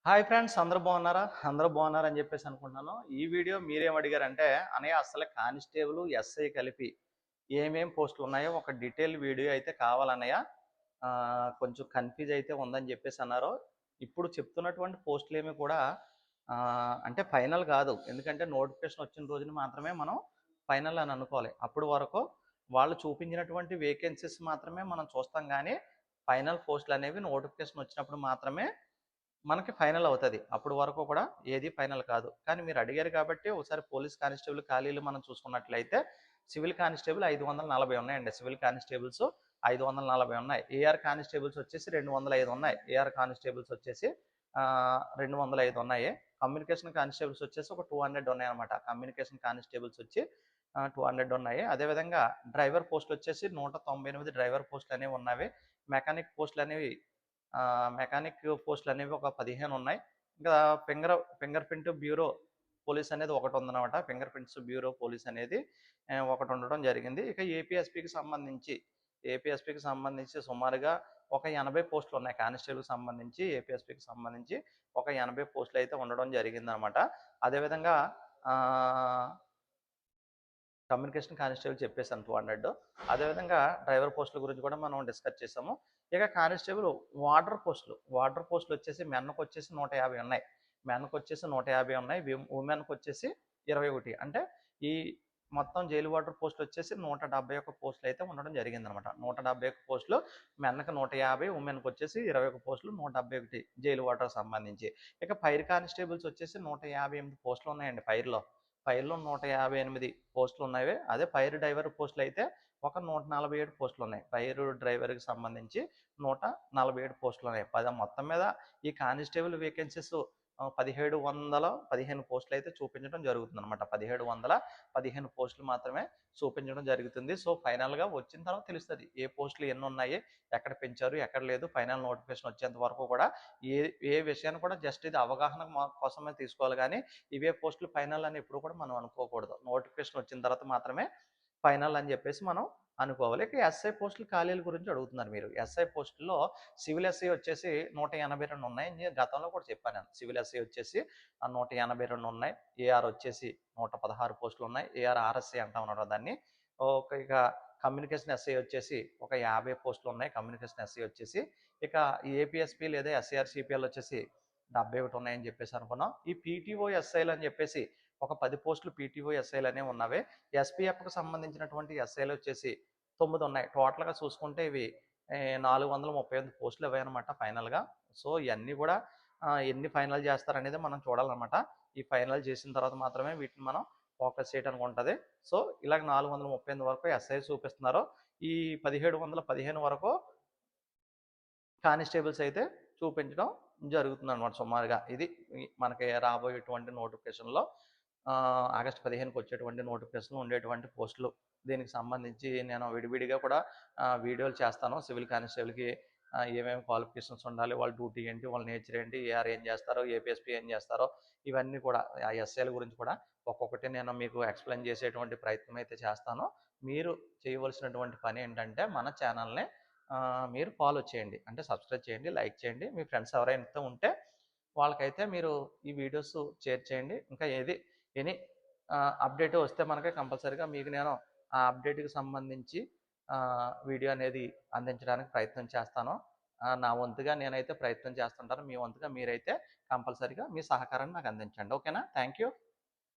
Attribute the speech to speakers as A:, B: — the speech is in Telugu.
A: హాయ్ ఫ్రెండ్స్, అందరూ బాగున్నారా? అందరూ బాగున్నారని చెప్పేసి అనుకుంటున్నాను. ఈ వీడియో మీరేం అడిగారంటే, "అన్నయ్య అసలు కానిస్టేబుల్, ఎస్ఐ కలిపి ఏమేం పోస్టులు ఉన్నాయో ఒక డీటెయిల్ వీడియో అయితే కావాలన్నయ్య. కొంచెం కన్‌ఫ్యూజ్ అయితే ఉందని" చెప్పేసి అన్నారు. ఇప్పుడు చెప్తున్నటువంటి పోస్టులేమి కూడా అంటే ఫైనల్ కాదు. ఎందుకంటే నోటిఫికేషన్ వచ్చిన రోజున మాత్రమే మనం ఫైనల్ అని అనుకోవాలి. అప్పటి వరకు వాళ్ళు చూపించినటువంటి వేకెన్సీస్ మాత్రమే మనం చూస్తాం గానీ, ఫైనల్ పోస్టులనేవి నోటిఫికేషన్ వచ్చినప్పుడు మాత్రమే మనకి ఫైనల్ అవుతది. అప్పటి వరకు కూడా ఏది ఫైనల్ కాదు. కానీ మీరు అడిగారు కాబట్టి ఒకసారి పోలీస్ కానిస్టేబుల్ ఖాళీలు మనం చూసుకున్నట్లయితే సివిల్ కానిస్టేబుల్ 540 ఉన్నాయండి. సివిల్ కానిస్టేబుల్స్ 540 ఉన్నాయి. ఏఆర్ కానిస్టేబుల్స్ వచ్చేసి 205 ఉన్నాయి. ఏఆర్ కానిస్టేబుల్స్ వచ్చేసి 205 ఉన్నాయి. కమ్యూనికేషన్ కానిస్టేబుల్స్ వచ్చేసి ఒక 200 ఉన్నాయన్నమాట. కమ్యూనికేషన్ కానిస్టేబుల్స్ వచ్చి 200 ఉన్నాయి. అదేవిధంగా డ్రైవర్ పోస్టులు వచ్చేసి 198 డ్రైవర్ పోస్టులు అనేవి ఉన్నవి. మెకానిక్ పోస్టులు అనేవి మెకానిక్ పోస్టులు అనేవి ఒక 15 ఉన్నాయి. ఇంకా ఫింగర్ ప్రింట్ బ్యూరో పోలీస్ అనేది ఒకటి ఉందన్నమాట. ఫింగర్ ప్రింట్స్ బ్యూరో పోలీస్ అనేది ఒకటి ఉండడం జరిగింది. ఇక ఏపీఎస్పీకి సంబంధించి సుమారుగా ఒక 80 పోస్టులు ఉన్నాయి. కానిస్టేబుల్కి సంబంధించి ఏపీఎస్పీకి సంబంధించి ఒక 80 పోస్టులు అయితే ఉండడం జరిగిందనమాట. అదేవిధంగా ఆహ్, కమ్యూనికేషన్ కానిస్టేబుల్ చెప్పేసాను 200. అదేవిధంగా డ్రైవర్ పోస్టుల గురించి కూడా మనం డిస్కస్ చేసాము. ఇక కానిస్టేబుల్ వాటర్ పోస్టులు వచ్చేసి మెన్‌కి వచ్చేసి 150 ఉన్నాయి. మెన్‌కి వచ్చేసి 150 ఉన్నాయి. ఉమెన్‌కి వచ్చేసి 21. అంటే ఈ మొత్తం జైలు వాటర్ పోస్టులు వచ్చేసి 171 పోస్టులు అయితే ఉండడం జరిగిందనమాట. 171 పోస్టులు మెన్‌కి 150, ఉమెన్‌కి వచ్చేసి 21 పోస్టులు 171 జైలు వాటర్ సంబంధించి. ఇక ఫైర్ కానిస్టేబుల్స్ వచ్చేసి 158 పోస్టులు ఉన్నాయండి ఫైర్‌లో 158 పోస్టులు ఉన్నవి. అదే ఫైర్ డ్రైవర్ పోస్టులు అయితే ఒక 147 పోస్టులు ఉన్నాయి. ఫైర్ డ్రైవర్‌కి సంబంధించి 147 పోస్టులు ఉన్నాయి. మొత్తం మీద ఈ కానిస్టేబుల్ వేకెన్సీస్ 1715 పోస్టులు అయితే చూపించడం జరుగుతుందన్నమాట. 1715 పోస్టులు మాత్రమే చూపించడం జరుగుతుంది. సో, ఫైనల్‌గా వచ్చిన తర్వాత తెలుస్తది. ఏ పోస్టులు ఎన్ని ఉన్నాయి, ఎక్కడ పెంచారు, ఎక్కడ లేదు. ఫైనల్ నోటిఫికేషన్ వచ్చేంత వరకు కూడా ఏ ఏ విషయాన్ని కూడా జస్ట్ ఇది అవగాహన కోసమే తీసుకోవాలి గానీ, ఇవే పోస్టులు ఫైనల్ అని ఎప్పుడు కూడా మనం అనుకోకూడదు. నోటిఫికేషన్ వచ్చిన తర్వాత మాత్రమే ఫైనల్ అని చెప్పేసి మనం అనుకోవాలి. ఇక ఎస్ఐ పోస్టులు ఖాళీల గురించి అడుగుతున్నారు మీరు. ఎస్ఐ పోస్టుల్లో సివిల్ ఎస్ఐ వచ్చేసి 182 ఉన్నాయి. నేను గతంలో కూడా చెప్పాను నేను. సివిల్ ఎస్ఐ వచ్చేసి 182 ఉన్నాయి. ఏఆర్ వచ్చేసి 116 పోస్టులు ఉన్నాయి. ఏఆర్ ఆర్ఎస్ఐ అంటా ఉన్నారు దాన్ని. ఇక కమ్యూనికేషన్ ఎస్ఐ వచ్చేసి ఒక 50 పోస్టులు ఉన్నాయి. కమ్యూనికేషన్ ఎస్ఐ వచ్చేసి. ఇక ఏపీఎస్పీ లేదా ఎస్ఐఆర్ సిపిఎల్ వచ్చేసి 71 ఉన్నాయని చెప్పేసి అనుకున్నాం. ఈ పీటీఓ ఎస్ఐలు అని చెప్పేసి ఒక 10 పోస్టులు పీటీఓ ఎస్ఐలు అనేవి ఉన్నవి. ఎస్పీఎఫ్‌కి సంబంధించినటువంటి ఎస్ఐలు వచ్చేసి 9 ఉన్నాయి. టోటల్‌గా చూసుకుంటే ఇవి 438 పోస్టులు ఇవన్నమాట ఫైనల్‌గా. సో, ఇయన్నీ కూడా ఎన్ని ఫైనల్ చేస్తారనేది మనం చూడాలన్నమాట. ఈ ఫైనల్ చేసిన తర్వాత మాత్రమే వీటిని మనం ఫోకస్ చేయడానికి ఉంటది. సో, ఇలాగ 438 వరకు ఎస్ఐ చూపిస్తున్నారు. ఈ 1715 వరకు కానిస్టేబుల్స్ అయితే చూపించడం జరుగుతుందన్నమాట సుమారుగా. ఇది మనకి రాబోయేటువంటి నోటిఫికేషన్‌లో ఆగస్టు 15కి వచ్చేటువంటి నోటిఫికేషన్‌లో ఉండేటువంటి పోస్టులు. దీనికి సంబంధించి నేను విడివిడిగా కూడా వీడియోలు చేస్తాను. సివిల్ కానిస్టేబుల్‌కి ఏమేమి క్వాలిఫికేషన్స్ ఉండాలి, వాళ్ళ డ్యూటీ ఏంటి, వాళ్ళ నేచర్ ఏంటి, ఏఆర్ ఏం చేస్తారో, ఏపీఎస్పీ ఏం చేస్తారో, ఇవన్నీ కూడా ఆ ఎస్ఐల గురించి కూడా ఒక్కొక్కటి నేను మీకు ఎక్స్‌ప్లెయిన్ చేసేటువంటి ప్రయత్నం అయితే చేస్తాను. మీరు చేయవలసినటువంటి పని ఏంటంటే మన ఛానల్‌ని మీరు ఫాలో చేయండి. అంటే సబ్స్క్రైబ్ చేయండి, లైక్ చేయండి. మీ ఫ్రెండ్స్ ఎవరైనా ఉంటే వాళ్ళకైతే మీరు ఈ వీడియోస్ షేర్ చేయండి. ఇంకా ఎనీ అప్డేట్ వస్తే మనకి కంపల్సరీగా మీకు నేను ఆ అప్డేట్‌కి సంబంధించి వీడియో అనేది అందించడానికి ప్రయత్నం చేస్తాను. నా వంతుగా నేనైతే ప్రయత్నం చేస్తుంటాను. మీ వంతుగా మీరైతే కంపల్సరీగా మీ సహకారాన్ని నాకు అందించండి. ఓకేనా? Thank you.